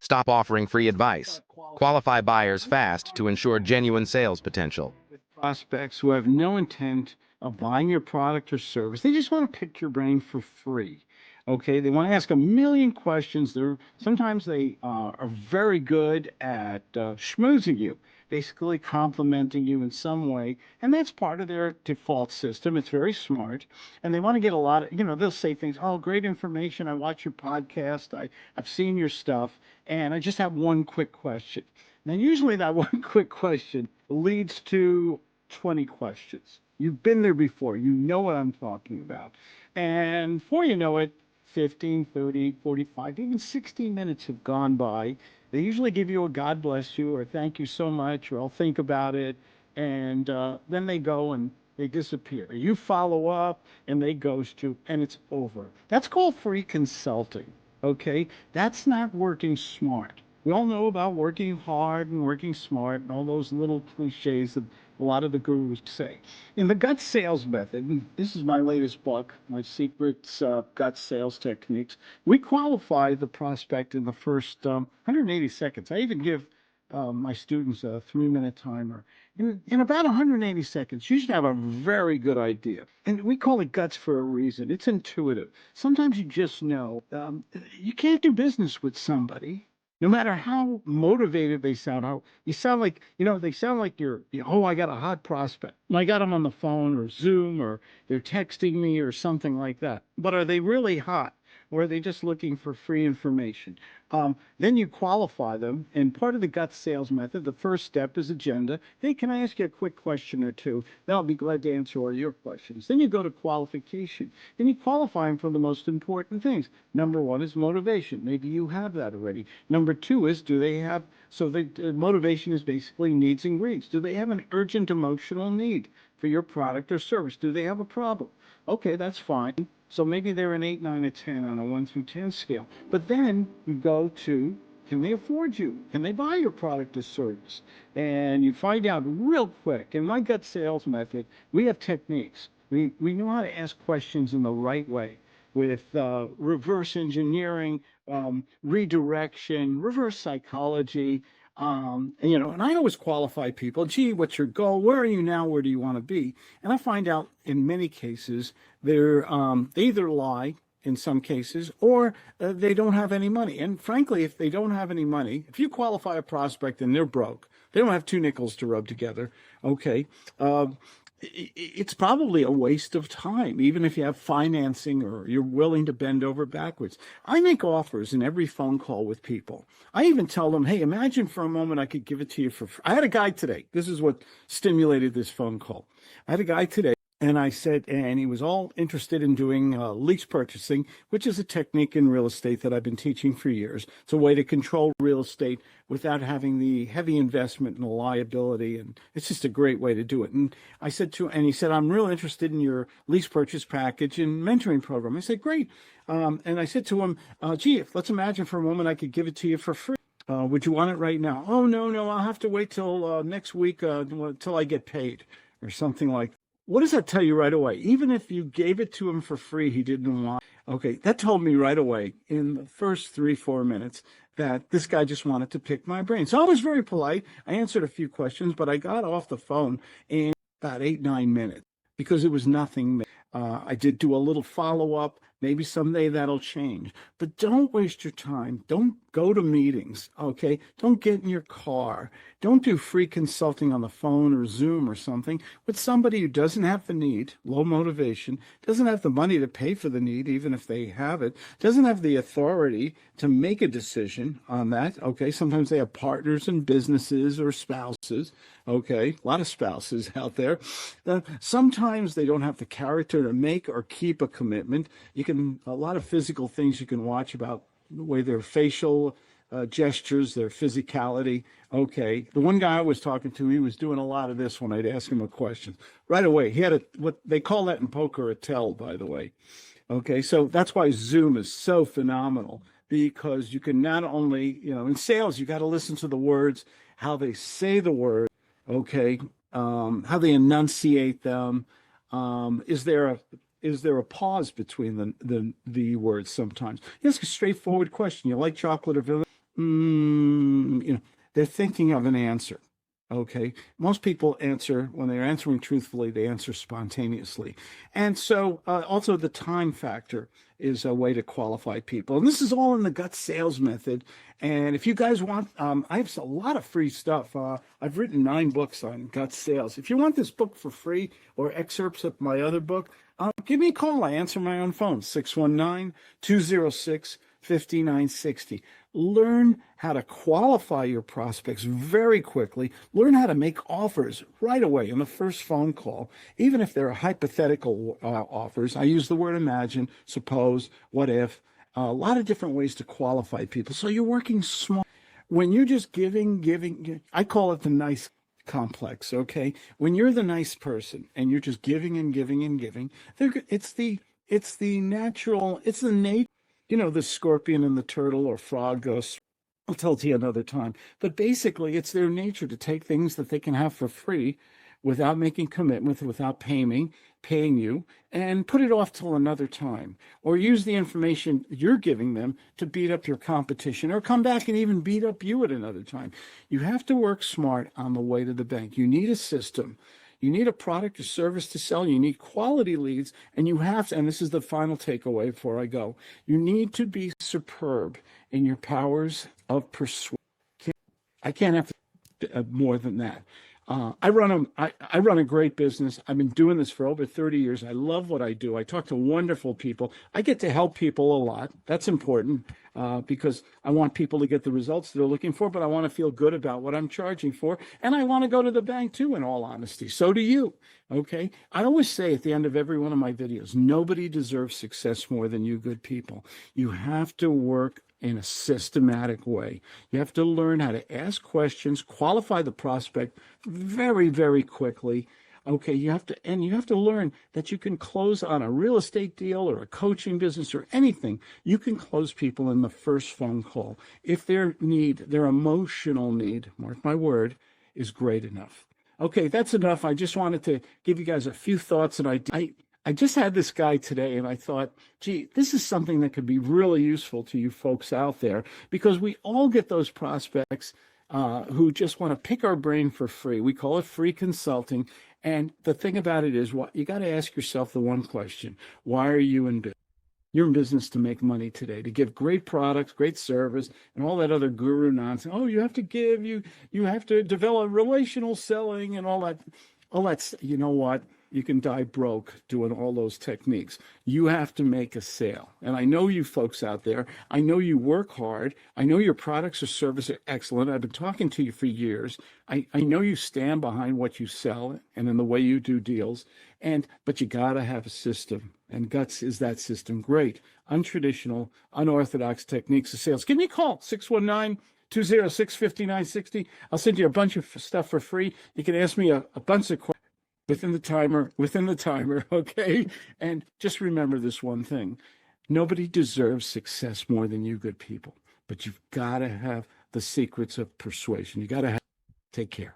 Stop offering free advice. Qualify buyers fast to ensure genuine sales potential. With prospects who have no intent of buying your product or service. They just want to pick your brain for free. Okay, they want to ask a million questions. Sometimes they are very good at schmoozing you, basically complimenting you in some way, and that's part of their default system. It's very smart, and they want to get a lot of, they'll say things, oh, great information. I watch your podcast. I've seen your stuff, and I just have one quick question. Now, usually that one quick question leads to 20 questions. You've been there before. You know what I'm talking about. And before you know it, 15, 30, 45, even 60 minutes have gone by. They usually give you a God bless you or thank you so much or I'll think about it. And then they go and they disappear. You follow up and they ghost you and it's over. That's called free consulting. Okay? That's not working smart. We all know about working hard and working smart and all those little cliches that a lot of the gurus say. In the gut sales method, and this is my latest book, My Secrets Gut Sales Techniques, we qualify the prospect in the first 180 seconds. I even give my students a 3-minute timer. In about 180 seconds, you should have a very good idea. And we call it guts for a reason. It's intuitive. Sometimes you just know you can't do business with somebody no matter how motivated they sound. How you sound like, they sound like oh, I got a hot prospect. I got them on the phone or Zoom or they're texting me or something like that. But are they really hot? Or are they just looking for free information? Then you qualify them. And part of the gut sales method, the first step is agenda. Hey, can I ask you a quick question or two? Then I'll be glad to answer all your questions. Then you go to qualification. Then you qualify them for the most important things. Number one is motivation. Maybe you have that already. Number two is, do they have, so the motivation is basically needs and greeds. Do they have an urgent emotional need for your product or service? Do they have a problem? Okay, that's fine. So maybe they're an 8, 9, or 10 on a 1 through 10 scale. But then you go to, can they afford you? Can they buy your product or service? And you find out real quick. In my gut sales method, we have techniques. We know how to ask questions in the right way with reverse engineering, redirection, reverse psychology. And I always qualify people. Gee, what's your goal? Where are you now? Where do you want to be? And I find out in many cases they either lie in some cases or they don't have any money. And frankly, if they don't have any money, if you qualify a prospect and they're broke, they don't have 2 nickels to rub together. Okay. It's probably a waste of time, even if you have financing or you're willing to bend over backwards. I make offers in every phone call with people. I even tell them, hey, imagine for a moment I could give it to you for free. I had a guy today. This is what stimulated this phone call. I had a guy today. And I said, and he was all interested in doing lease purchasing, which is a technique in real estate that I've been teaching for years. It's a way to control real estate without having the heavy investment and the liability. And it's just a great way to do it. And I said and he said, I'm real interested in your lease purchase package and mentoring program. I said, great. And I said to him, gee, let's imagine for a moment I could give it to you for free. Would you want it right now? Oh, no, I'll have to wait till next week, till I get paid or something like that. What does that tell you right away? Even if you gave it to him for free, he didn't want it. Okay, that told me right away in the first 3, 4 minutes that this guy just wanted to pick my brain. So I was very polite. I answered a few questions, but I got off the phone in about 8, 9 minutes because it was nothing. I did do a little follow-up. Maybe someday that'll change. But don't waste your time. Don't go to meetings, okay? Don't get in your car. Don't do free consulting on the phone or Zoom or something with somebody who doesn't have the need, low motivation, doesn't have the money to pay for the need, even if they have it, doesn't have the authority to make a decision on that, okay? Sometimes they have partners in businesses or spouses, okay? A lot of spouses out there. Sometimes they don't have the character to make or keep a commitment. A lot of physical things you can watch about the way their facial gestures, their physicality. Okay. The one guy I was talking to, he was doing a lot of this when I'd ask him a question. Right away, he had what they call that in poker, a tell, by the way. Okay. So that's why Zoom is so phenomenal, because you can not only, in sales, you got to listen to the words, how they say the word, okay, how they enunciate them. Is there a pause between the words sometimes? You ask a straightforward question. You like chocolate or vanilla? they're thinking of an answer. Okay. Most people answer when they're answering truthfully, they answer spontaneously. And so also the time factor is a way to qualify people. And this is all in the gut sales method. And if you guys want, I have a lot of free stuff. I've written 9 books on gut sales. If you want this book for free or excerpts of my other book, give me a call. I answer my own phone, 619-206-5960. Learn how to qualify your prospects very quickly. Learn how to make offers right away in the first phone call, even if they're hypothetical offers. I use the word imagine, suppose, what if, a lot of different ways to qualify people. So you're working smart. When you're just giving, I call it the nice complex, okay? When you're the nice person and you're just giving and giving and giving, it's the natural, it's the nature. The scorpion and the turtle or frog goes, I'll tell it to you another time. But basically, it's their nature to take things that they can have for free without making commitment, without paying you, and put it off till another time. Or use the information you're giving them to beat up your competition, or come back and even beat up you at another time. You have to work smart on the way to the bank. You need a system. You need a product or service to sell. You need quality leads. And you have to, and this is the final takeaway before I go, you need to be superb in your powers of persuasion. I can't have more than that. I run a great business. I've been doing this for over 30 years. I love what I do. I talk to wonderful people. I get to help people a lot. That's important because I want people to get the results they're looking for, but I want to feel good about what I'm charging for. And I want to go to the bank too, in all honesty. So do you. Okay. I always say at the end of every one of my videos, nobody deserves success more than you good people. You have to work in a systematic way. You have to learn how to ask questions, qualify the prospect very, very quickly. Okay, you have to learn that you can close on a real estate deal or a coaching business or anything. You can close people in the first phone call if their emotional need, mark my word, is great enough. Okay, that's enough. I just wanted to give you guys a few thoughts and I just had this guy today and I thought, gee, this is something that could be really useful to you folks out there, because we all get those prospects who just want to pick our brain for free. We call it free consulting. And the thing about it is, you got to ask yourself the one question: why are you in business? You're in business to make money today, to give great products, great service, and all that other guru nonsense. Oh, you have to give, you have to develop relational selling and all that. Oh, you know what? You can die broke doing all those techniques. You have to make a sale. And I know you folks out there. I know you work hard. I know your products or services are excellent. I've been talking to you for years. I know you stand behind what you sell and in the way you do deals. But you got to have a system. And G.U.T.S is that system. Great, untraditional, unorthodox techniques of sales. Give me a call, 619-206-5960. I'll send you a bunch of stuff for free. You can ask me a bunch of questions within the timer, okay? And just remember this one thing: nobody deserves success more than you good people, but you've got to have the secrets of persuasion. You got to take care.